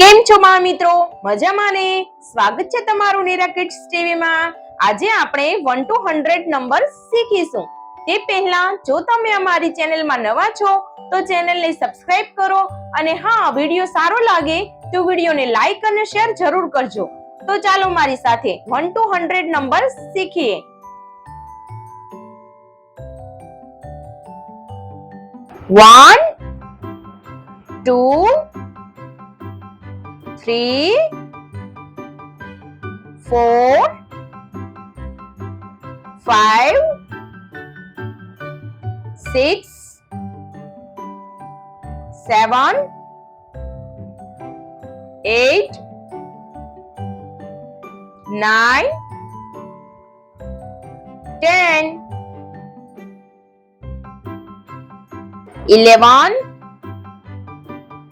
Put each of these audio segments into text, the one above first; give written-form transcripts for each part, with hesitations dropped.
કેમ છો મારા મિત્રો? મજામાં ને? સ્વાગત છે તમારું નીરા કિડ્સ ટીવી માં. આજે આપણે 1 to 100 નંબર શીખીશું. તે પહેલા જો તમે અમારી ચેનલમાં નવા છો તો ચેનલને સબસ્ક્રાઇબ કરો અને હા, વિડિયો સારો લાગે તો વિડિયોને લાઈક અને શેર જરૂર કરજો. તો ચાલો મારી સાથે 1 to 100 નંબર શીખીએ. 1 2 3 4 5 6 7 8 9 10 11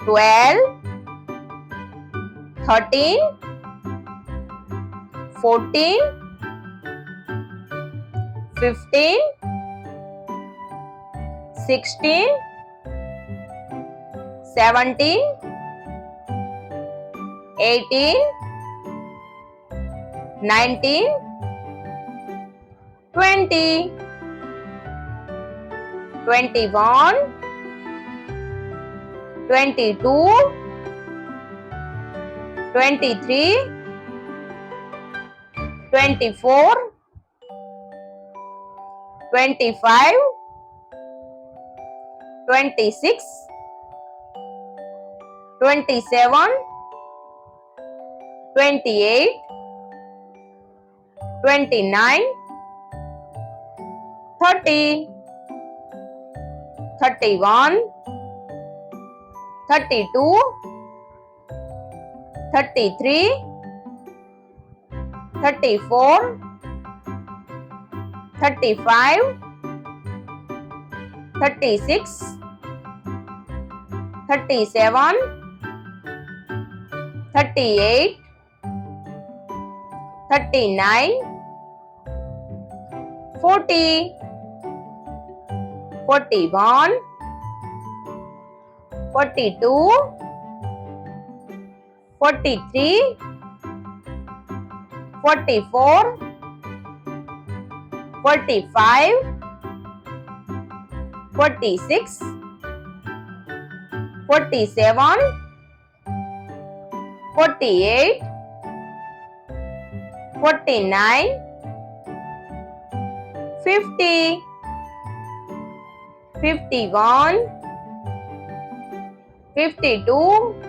12 13 14 15 16 17 18 19 20 21 22 23 24 25 26 27 28 29 30 31 32 33 34 35 36 37 38 39 40 41 42 43 44 45 46 47 48 49 50 51 52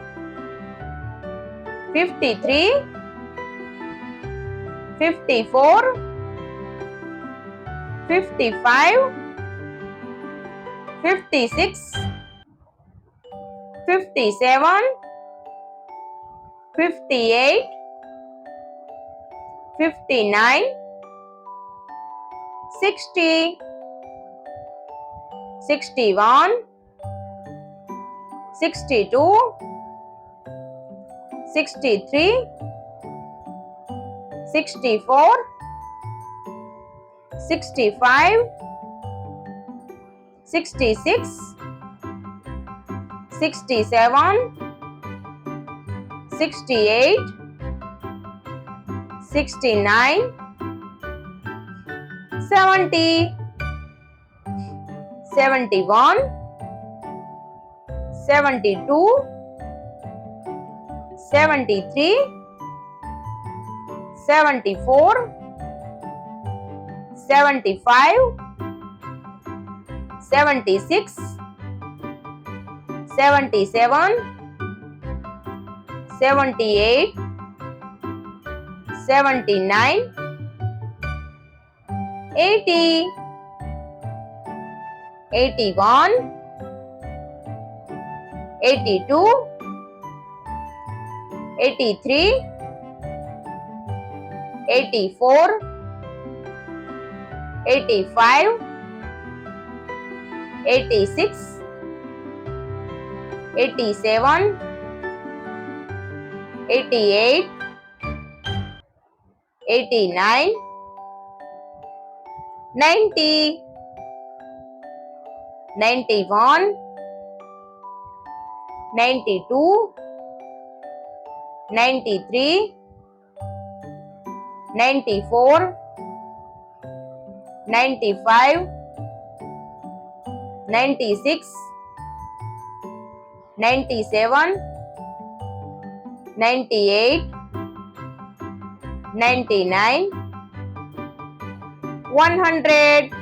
53 54 55 56 57 58 59 60 61 62 63 64 65 66 67 68 69 70 71 72 73 74 75 76 77 78 79 80 81 82 83 84 85 86 87 88 89 90 91 92 93, 94, 95, 96, 97, 98, 99, 100.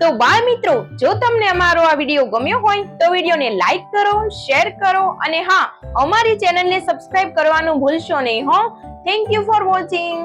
તો બાળ મિત્રો, જો તમને અમારો આ વિડીયો ગમ્યો હોય તો વિડીયોને લાઈક કરો, શેર કરો અને હા, અમારી ચેનલને સબસ્ક્રાઇબ કરવાનું ભૂલશો નહીં હો. Thank you for watching.